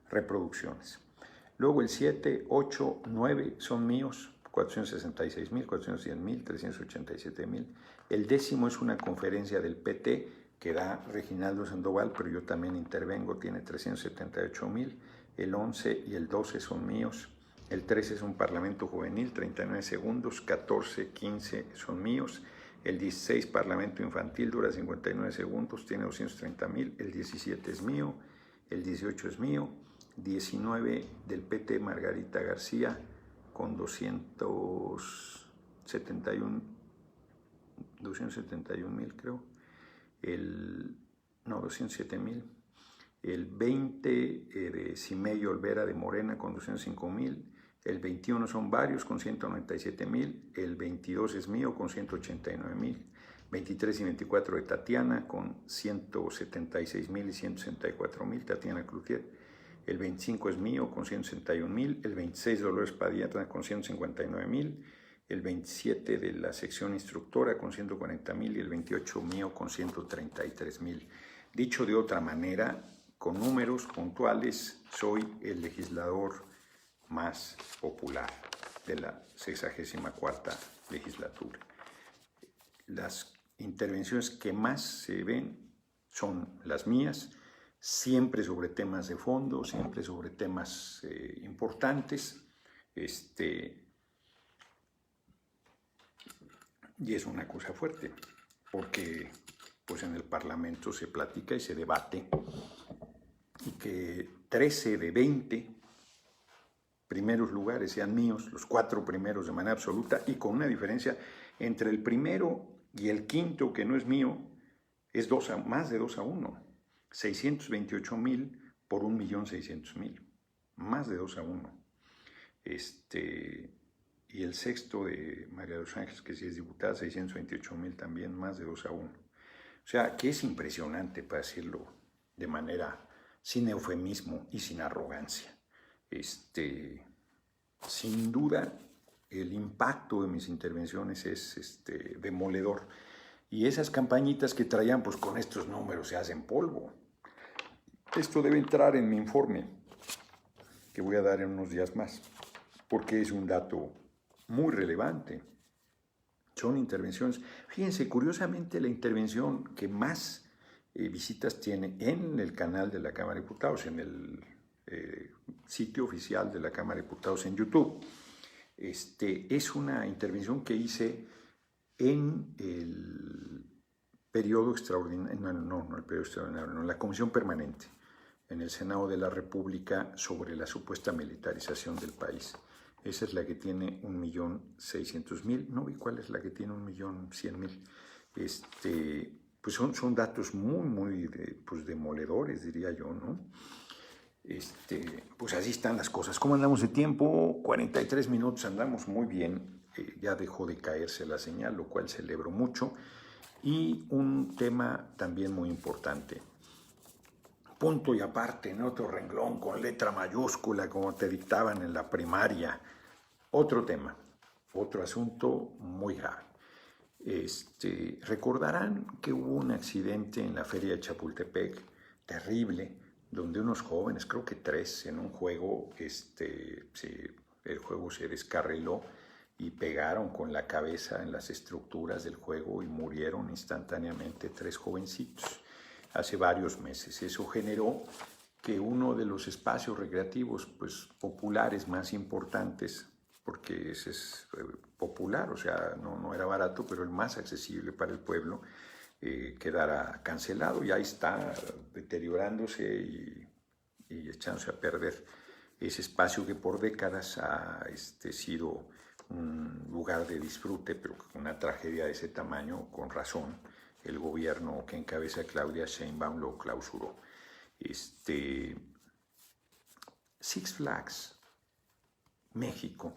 reproducciones. Luego el 7, 8, 9 son míos, 466,000, 410,000, 387,000. El décimo es una conferencia del PT que da Reginaldo Sandoval, pero yo también intervengo, tiene 378,000. El 11 y el 12 son míos. El 13 es un parlamento juvenil, 39 segundos. 14, 15 son míos. El 16, parlamento infantil, dura 59 segundos, tiene 230,000. El 17 es mío. El 18 es mío. 19 del PT, Margarita García, con 271,000, creo. 207,000. El 20 de Cimello Olvera de Morena con 205,000. El 21 son varios con 197,000. El 22 es mío con 189,000. 23 y 24 de Tatiana con 176,000 y 164,000. Tatiana Cloutier. El 25 es mío con 161,000. El 26 Dolores Padilla con 159,000. El 27 de la sección instructora con 140,000 y el 28 mío con 133,000. Dicho de otra manera, con números puntuales, soy el legislador más popular de la 64ª legislatura. Las intervenciones que más se ven son las mías, siempre sobre temas de fondo, siempre sobre temas importantes, y es una cosa fuerte, porque pues en el Parlamento se platica y se debate, y que 13 de 20 primeros lugares sean míos, los 4 primeros de manera absoluta, y con una diferencia entre el primero y el quinto, que no es mío, es más de 2-1. 628,000 por 1,600,000. Más de 2-1. Y el sexto de María de los Ángeles, que sí es diputada, 628,000 también, más de 2-1. O sea, que es impresionante, para decirlo de manera sin eufemismo y sin arrogancia. Sin duda, el impacto de mis intervenciones es demoledor. Y esas campañitas que traían, pues con estos números se hacen polvo. Esto debe entrar en mi informe, que voy a dar en unos días más, porque es un dato muy relevante. Son intervenciones. Fíjense, curiosamente, la intervención que más visitas tiene en el canal de la Cámara de Diputados, en el sitio oficial de la Cámara de Diputados en YouTube, es una intervención que hice en el periodo extraordinario, no el periodo extraordinario, no, la Comisión Permanente en el Senado de la República sobre la supuesta militarización del país. Esa es la que tiene 1,600,000. No vi cuál es la que tiene 1,100,000. Pues son datos muy demoledores, diría yo, ¿no? Pues así están las cosas. ¿Cómo andamos de tiempo? 43 minutos, andamos muy bien. Ya dejó de caerse la señal, lo cual celebro mucho. Y un tema también muy importante. Punto y aparte, en otro renglón, con letra mayúscula, como te dictaban en la primaria. Otro tema, otro asunto muy grave. Recordarán que hubo un accidente en la feria de Chapultepec, terrible, donde unos jóvenes, creo que 3, en un juego, el juego se descarriló y pegaron con la cabeza en las estructuras del juego y murieron instantáneamente 3 jovencitos hace varios meses. Eso generó que uno de los espacios recreativos populares más importantes, porque ese es popular, o sea, no era barato, pero el más accesible para el pueblo, quedara cancelado, y ahí está deteriorándose y echándose a perder ese espacio que por décadas ha sido un lugar de disfrute, pero con una tragedia de ese tamaño, con razón, el gobierno que encabeza Claudia Sheinbaum lo clausuró. Six Flags México,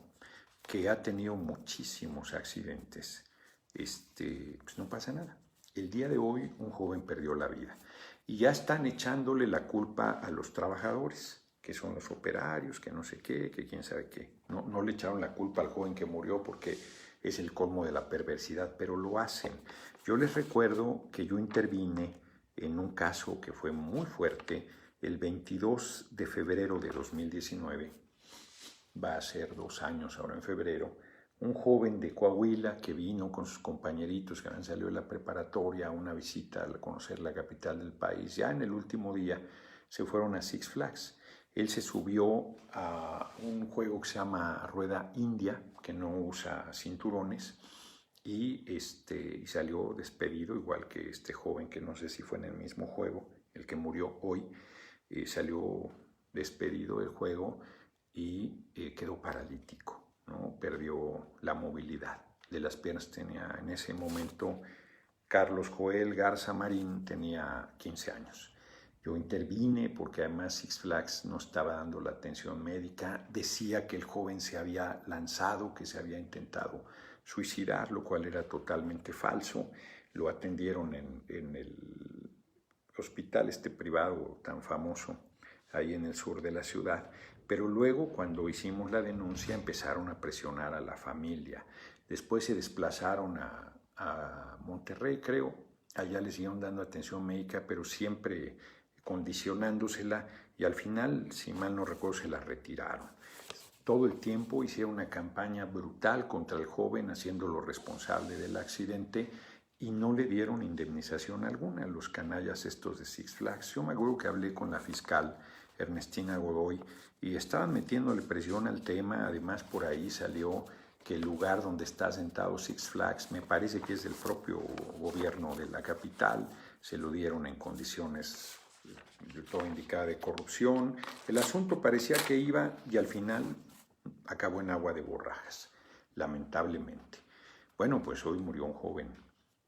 que ha tenido muchísimos accidentes, pues no pasa nada. El día de hoy un joven perdió la vida y ya están echándole la culpa a los trabajadores, que son los operarios, que no sé qué, que quién sabe qué. No le echaron la culpa al joven que murió porque es el colmo de la perversidad, pero lo hacen. Yo les recuerdo que yo intervine en un caso que fue muy fuerte el 22 de febrero de 2019, va a ser 2 años ahora en febrero, un joven de Coahuila que vino con sus compañeritos que habían salido de la preparatoria a una visita a conocer la capital del país. Ya en el último día se fueron a Six Flags. Él se subió a un juego que se llama Rueda India, que no usa cinturones, y salió despedido, igual que este joven que no sé si fue en el mismo juego, el que murió hoy, salió despedido del juego y quedó paralítico, ¿no? Perdió la movilidad de las piernas. Tenía en ese momento Carlos Joel Garza Marín, tenía 15 años. Yo intervine porque además Six Flags no estaba dando la atención médica. Decía que el joven se había lanzado, que se había intentado suicidar, lo cual era totalmente falso. Lo atendieron en el hospital privado tan famoso ahí en el sur de la ciudad. Pero luego, cuando hicimos la denuncia, empezaron a presionar a la familia. Después se desplazaron a Monterrey, creo. Allá les siguieron dando atención médica, pero siempre condicionándosela, y al final, si mal no recuerdo, se la retiraron. Todo el tiempo hicieron una campaña brutal contra el joven, haciéndolo responsable del accidente, y no le dieron indemnización alguna a los canallas estos de Six Flags. Yo me acuerdo que hablé con la fiscal Ernestina Godoy y estaban metiéndole presión al tema. Además, por ahí salió que el lugar donde está sentado Six Flags, me parece que es del propio gobierno de la capital, se lo dieron en condiciones todo indicada de corrupción. El asunto parecía que iba, y al final acabó en agua de borrajas, lamentablemente. Bueno, pues hoy murió un joven,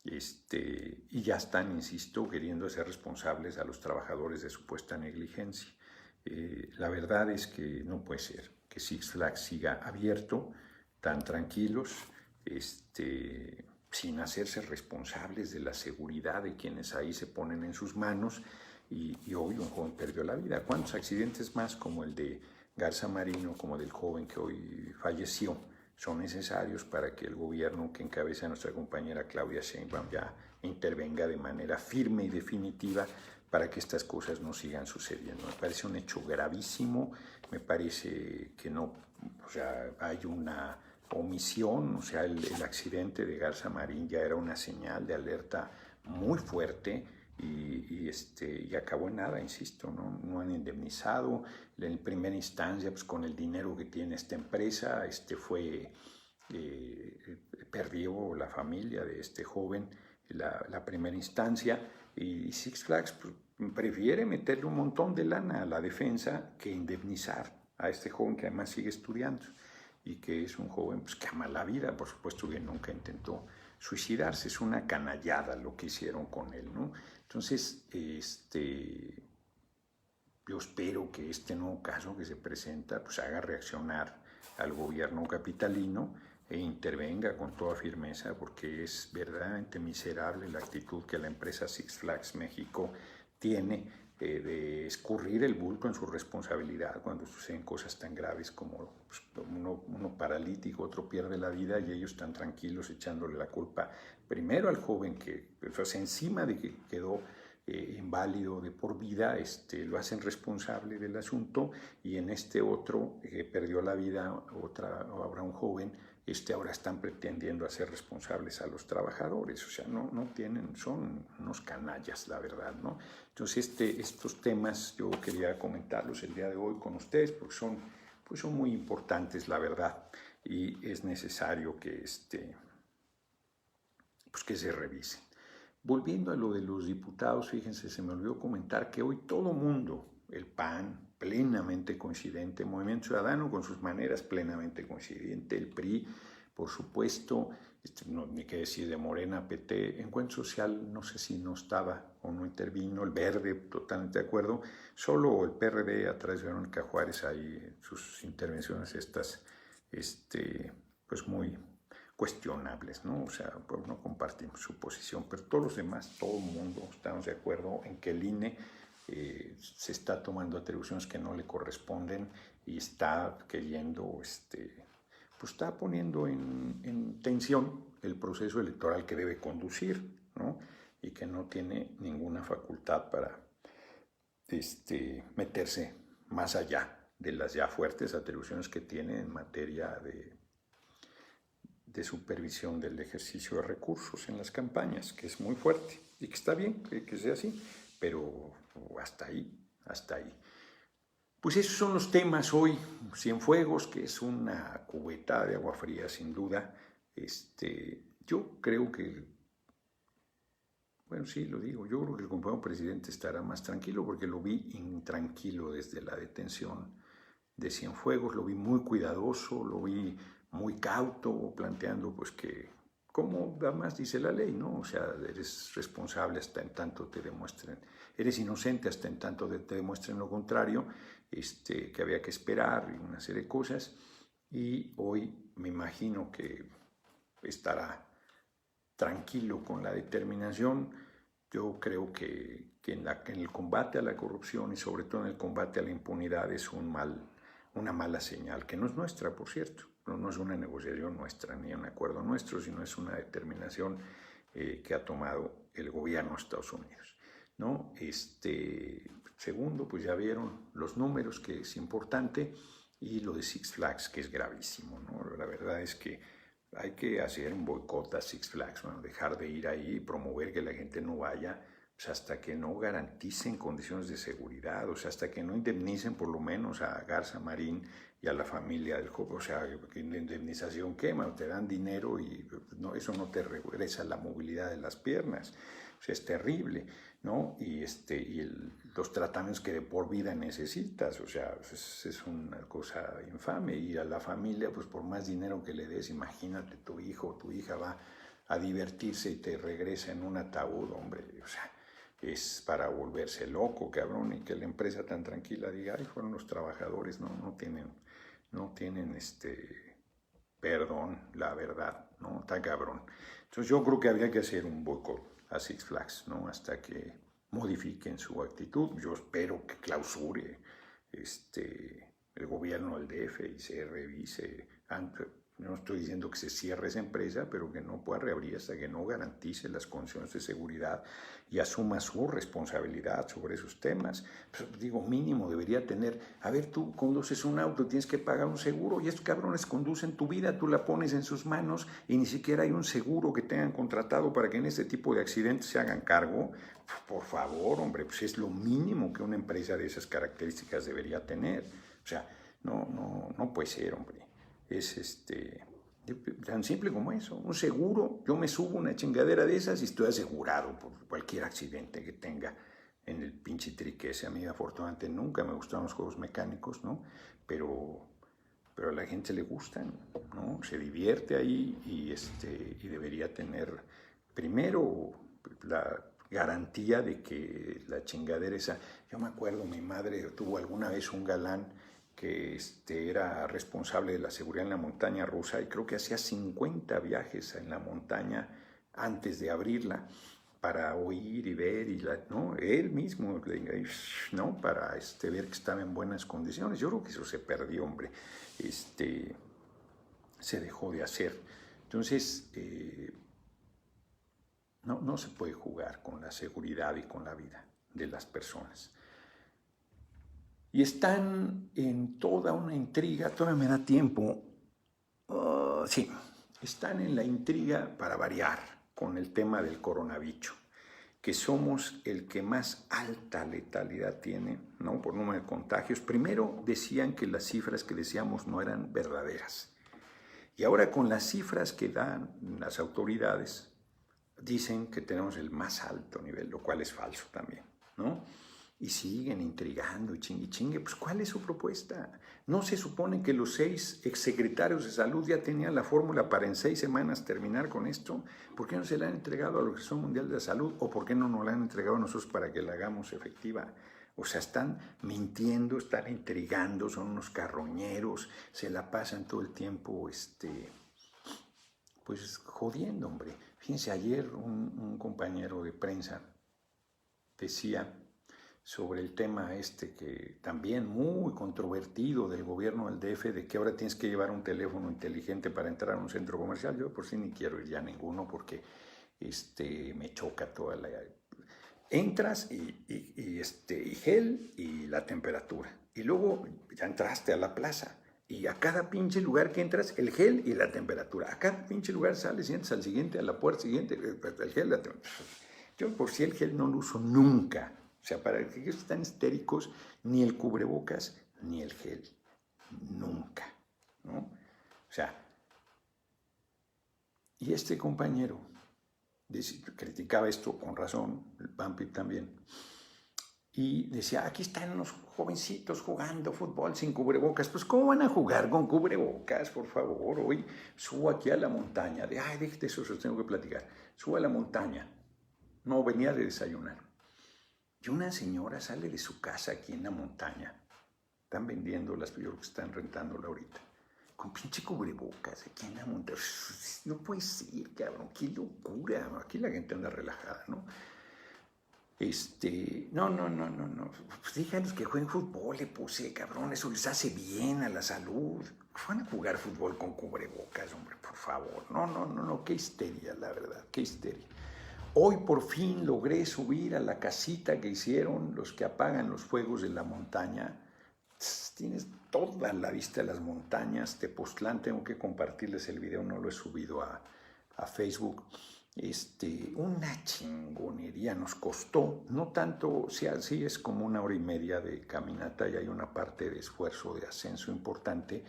y ya están, insisto, queriendo ser responsables a los trabajadores de supuesta negligencia. La verdad es que no puede ser que Six Flags siga abierto, tan tranquilos, sin hacerse responsables de la seguridad de quienes ahí se ponen en sus manos, y hoy un joven perdió la vida. ¿Cuántos accidentes más como el de Garza Marino, como del joven que hoy falleció, son necesarios para que el gobierno que encabeza nuestra compañera Claudia Sheinbaum ya intervenga de manera firme y definitiva para que estas cosas no sigan sucediendo? Me parece un hecho gravísimo, me parece que no, o sea, hay una omisión. O sea, el accidente de Garza Marín ya era una señal de alerta muy fuerte, y acabó en nada, insisto, no han indemnizado. En primera instancia, pues con el dinero que tiene esta empresa, perdió la familia de este joven la primera instancia, y Six Flags pues, prefiere meterle un montón de lana a la defensa que indemnizar a este joven que además sigue estudiando y que es un joven pues, que ama la vida. Por supuesto que nunca intentó suicidarse. Es una canallada lo que hicieron con él, ¿no? Entonces, yo espero que este nuevo caso que se presenta pues haga reaccionar al gobierno capitalino e intervenga con toda firmeza, porque es verdaderamente miserable la actitud que la empresa Six Flags México tiene de escurrir el bulto en su responsabilidad cuando suceden cosas tan graves como pues, uno paralítico, otro pierde la vida, y ellos están tranquilos echándole la culpa primero al joven que, pues, encima de que quedó inválido de por vida, lo hacen responsable del asunto, y en este otro que perdió la vida, ahora un joven, ahora están pretendiendo hacer responsables a los trabajadores. O sea, no tienen, son unos canallas, la verdad, ¿no? Entonces, estos temas yo quería comentarlos el día de hoy con ustedes porque son muy importantes, la verdad, y es necesario que, pues que se revisen. Volviendo a lo de los diputados, fíjense, se me olvidó comentar que hoy todo mundo, el PAN, plenamente coincidente, Movimiento Ciudadano con sus maneras plenamente coincidente, el PRI, por supuesto, no, ni qué decir de Morena, PT, Encuentro Social, no sé si no estaba o no intervino, el Verde, totalmente de acuerdo, solo el PRD a través de Verónica Juárez, ahí sus intervenciones pues muy cuestionables, ¿no? O sea, pues no compartimos su posición, pero todos los demás, todo el mundo estamos de acuerdo en que el INE se está tomando atribuciones que no le corresponden y está queriendo, pues está poniendo en tensión el proceso electoral que debe conducir, ¿no? Y que no tiene ninguna facultad para meterse más allá de las ya fuertes atribuciones que tiene en materia de supervisión del ejercicio de recursos en las campañas, que es muy fuerte y que está bien que sea así, pero hasta ahí, hasta ahí. Pues esos son los temas hoy, Cienfuegos, que es una cubeta de agua fría sin duda. Yo creo que, bueno, sí, lo digo, yo creo que el compañero presidente estará más tranquilo porque lo vi intranquilo desde la detención de Cienfuegos, lo vi muy cuidadoso, lo vi muy cauto, planteando pues que, como además dice la ley, ¿no? O sea, eres responsable hasta en tanto te demuestren, eres inocente hasta en tanto te demuestren lo contrario, que había que esperar y una serie de cosas, y hoy me imagino que estará tranquilo con la determinación. Yo creo que en el combate a la corrupción y sobre todo en el combate a la impunidad es una mala señal, que no es nuestra, por cierto, no es una negociación nuestra ni un acuerdo nuestro, sino es una determinación que ha tomado el gobierno de Estados Unidos, ¿no? Segundo, pues ya vieron los números, que es importante, y lo de Six Flags, que es gravísimo, ¿no? La verdad es que hay que hacer un boicot a Six Flags, bueno, dejar de ir ahí y promover que la gente no vaya, pues hasta que no garanticen condiciones de seguridad, o sea, hasta que no indemnicen por lo menos a Garza Marín y a la familia del joven. O sea, la indemnización quema, te dan dinero y no, eso no te regresa la movilidad de las piernas. O sea, es terrible, ¿no? Y los tratamientos que de por vida necesitas, o sea, es una cosa infame. Y a la familia, pues por más dinero que le des, imagínate, tu hijo o tu hija va a divertirse y te regresa en un ataúd, hombre, o sea, es para volverse loco, cabrón, y que la empresa tan tranquila diga, ay, fueron los trabajadores, no tienen perdón, la verdad, ¿no? Está cabrón. Entonces yo creo que habría que hacer un boicot a Six Flags, ¿no? Hasta que modifiquen su actitud. Yo espero que clausure el gobierno del DF y se revise. No estoy diciendo que se cierre esa empresa, pero que no pueda reabrir hasta que no garantice las condiciones de seguridad y asuma su responsabilidad sobre esos temas. Pues, digo, mínimo debería tener, a ver, tú conduces un auto, tienes que pagar un seguro y estos cabrones conducen tu vida, tú la pones en sus manos y ni siquiera hay un seguro que tengan contratado para que en este tipo de accidentes se hagan cargo. Por favor, hombre, pues es lo mínimo que una empresa de esas características debería tener. O sea, no puede ser, hombre. Es tan simple como eso, un seguro. Yo me subo una chingadera de esas y estoy asegurado por cualquier accidente que tenga en el pinche trique ese. A mí afortunadamente nunca me gustaron los juegos mecánicos, ¿no? Pero a la gente le gustan, ¿no? Se divierte ahí y debería tener primero la garantía de que la chingadera esa. Yo me acuerdo, mi madre tuvo alguna vez un galán que era responsable de la seguridad en la montaña rusa y creo que hacía 50 viajes en la montaña antes de abrirla para oír y ver, ¿no? Él mismo, ¿no? Para ver que estaba en buenas condiciones. Yo creo que eso se perdió, hombre. Se dejó de hacer. Entonces, no se puede jugar con la seguridad y con la vida de las personas. Y están en toda una intriga, todavía me da tiempo, sí, están en la intriga, para variar, con el tema del coronavirus, que somos el que más alta letalidad tiene, ¿no? Por número de contagios. Primero decían que las cifras que decíamos no eran verdaderas. Y ahora con las cifras que dan las autoridades, dicen que tenemos el más alto nivel, lo cual es falso también, ¿no? Y siguen intrigando y chingue, pues ¿cuál es su propuesta? ¿No se supone que los 6 exsecretarios de salud ya tenían la fórmula para en 6 semanas terminar con esto? ¿Por qué no se la han entregado a la Organización Mundial de la Salud? ¿O por qué no nos la han entregado a nosotros para que la hagamos efectiva? O sea, están mintiendo, están intrigando, son unos carroñeros, se la pasan todo el tiempo, pues jodiendo, hombre. Fíjense, ayer un compañero de prensa decía sobre el tema que también muy controvertido del gobierno del DF, de que ahora tienes que llevar un teléfono inteligente para entrar a un centro comercial. Yo por sí ni quiero ir ya a ninguno porque me choca toda la... Entras y gel y la temperatura. Y luego ya entraste a la plaza Y a cada pinche lugar que entras, el gel y la temperatura. A cada pinche lugar sales, sientes al siguiente, a la puerta siguiente, el gel, la temperatura. Yo por si el gel no lo uso nunca. O sea, para que ellos están histéricos, ni el cubrebocas, ni el gel. Nunca, ¿no? O sea, y este compañero criticaba esto con razón, el Pampi también, y decía, aquí están los jovencitos jugando fútbol sin cubrebocas. Pues, ¿cómo van a jugar con cubrebocas? Por favor, hoy subo aquí a la montaña. Déjate eso, os tengo que platicar. Subo a la montaña. No, venía de desayunar. Y una señora sale de su casa aquí en la montaña. Están vendiendo las, yo creo que están rentándola ahorita. Con pinche cubrebocas aquí en la montaña. No puede ser, cabrón. Qué locura. Aquí la gente anda relajada, ¿no? No. Pues déjalos que jueguen fútbol, le puse, cabrón, eso les hace bien a la salud. Van a jugar fútbol con cubrebocas, hombre, por favor. No, qué histeria, la verdad, qué histeria. Hoy por fin logré subir a la casita que hicieron los que apagan los fuegos de la montaña. Tienes toda la vista de las montañas. Tepoztlán, tengo que compartirles el video, no lo he subido a Facebook. Una chingonería nos costó, no tanto, si así es como 1 hora y media de caminata y hay una parte de esfuerzo de ascenso importante.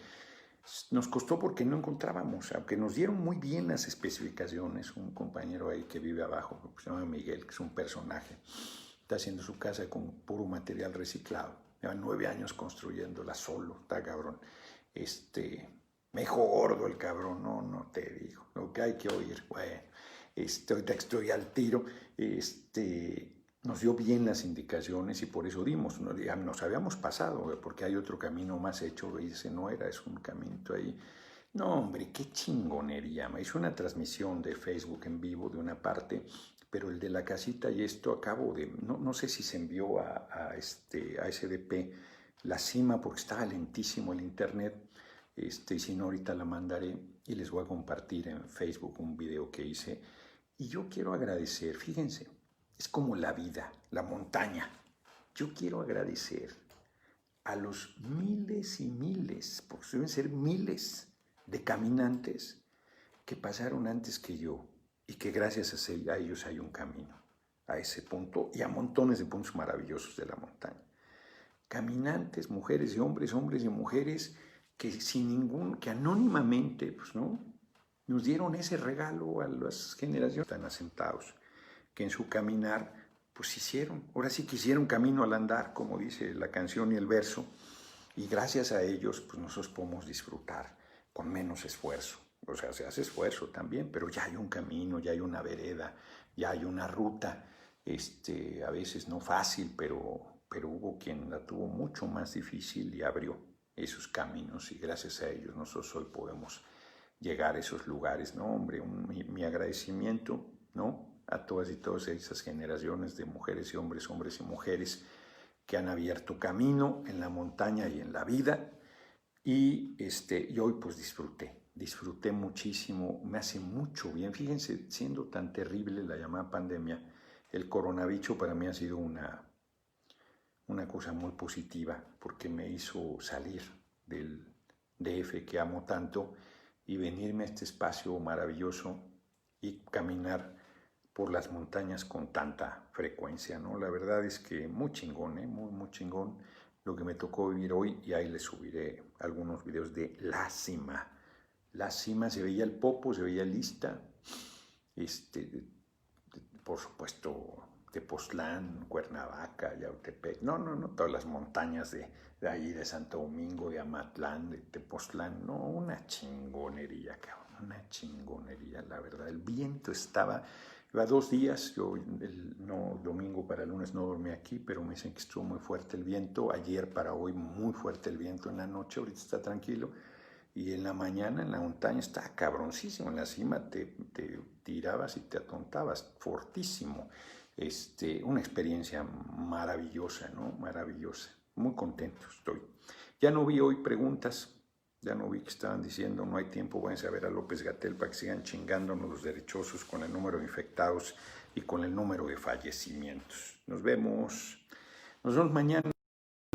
Nos costó porque no encontrábamos, aunque nos dieron muy bien las especificaciones. Un compañero ahí que vive abajo, que se llama Miguel, que es un personaje, está haciendo su casa con puro material reciclado. Lleva 9 años construyéndola solo, está cabrón. Me dijo gordo el cabrón, no te digo, lo que hay que oír, bueno. Estoy al tiro, nos dio bien las indicaciones y por eso dimos, nos habíamos pasado, porque hay otro camino más hecho, y ese no era, es un caminito ahí. No, hombre, qué chingonería. Me hizo una transmisión de Facebook en vivo de una parte, pero el de la casita y esto acabo de, no sé si se envió a SDP la cima porque estaba lentísimo el internet, y si no ahorita la mandaré y les voy a compartir en Facebook un video que hice. Y yo quiero agradecer, fíjense, es como la vida, la montaña. Yo quiero agradecer a los miles y miles, porque deben ser miles de caminantes que pasaron antes que yo y que gracias a ellos hay un camino a ese punto y a montones de puntos maravillosos de la montaña. Caminantes, mujeres y hombres y mujeres que que anónimamente, pues no, nos dieron ese regalo a las generaciones tan asentados, que en su caminar, pues hicieron, ahora sí que hicieron camino al andar, como dice la canción y el verso, y gracias a ellos, pues nosotros podemos disfrutar con menos esfuerzo. O sea, se hace esfuerzo también, pero ya hay un camino, ya hay una vereda, ya hay una ruta, a veces no fácil, pero hubo quien la tuvo mucho más difícil y abrió esos caminos, y gracias a ellos nosotros hoy podemos llegar a esos lugares, ¿no? Hombre, mi agradecimiento, ¿no? A todas y todas esas generaciones de mujeres y hombres y mujeres que han abierto camino en la montaña y en la vida, y hoy pues disfruté muchísimo, me hace mucho bien. Fíjense, siendo tan terrible la llamada pandemia, el coronavirus para mí ha sido una cosa muy positiva, porque me hizo salir del DF que amo tanto y venirme a este espacio maravilloso y caminar por las montañas con tanta frecuencia, ¿no? La verdad es que muy chingón, muy chingón lo que me tocó vivir hoy, y ahí les subiré algunos videos de la cima. La cima, se veía el Popo, se veía Lista, por supuesto Tepoztlán, Cuernavaca, Yautepec, no, todas las montañas de ahí, de Santo Domingo, de Amatlán, de Tepoztlán, no, una chingonería, cabrón, una chingonería, la verdad. El viento iba 2 días, yo domingo para lunes no dormí aquí, pero me dicen que estuvo muy fuerte el viento, ayer para hoy muy fuerte el viento en la noche, ahorita está tranquilo, y en la mañana en la montaña está cabroncísimo, en la cima te tirabas y te atontabas, fortísimo. Una experiencia maravillosa, ¿no? Maravillosa. Muy contento estoy. Ya no vi hoy preguntas, ya no vi que estaban diciendo no hay tiempo, váyanse a ver a López-Gatell para que sigan chingándonos los derechosos con el número de infectados y con el número de fallecimientos. Nos vemos mañana.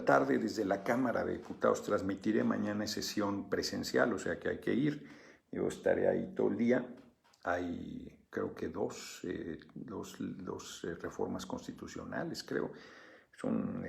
Tarde desde la Cámara de Diputados transmitiré, mañana es sesión presencial, o sea que hay que ir. Yo estaré ahí todo el día. Hay creo que dos reformas constitucionales, creo. Son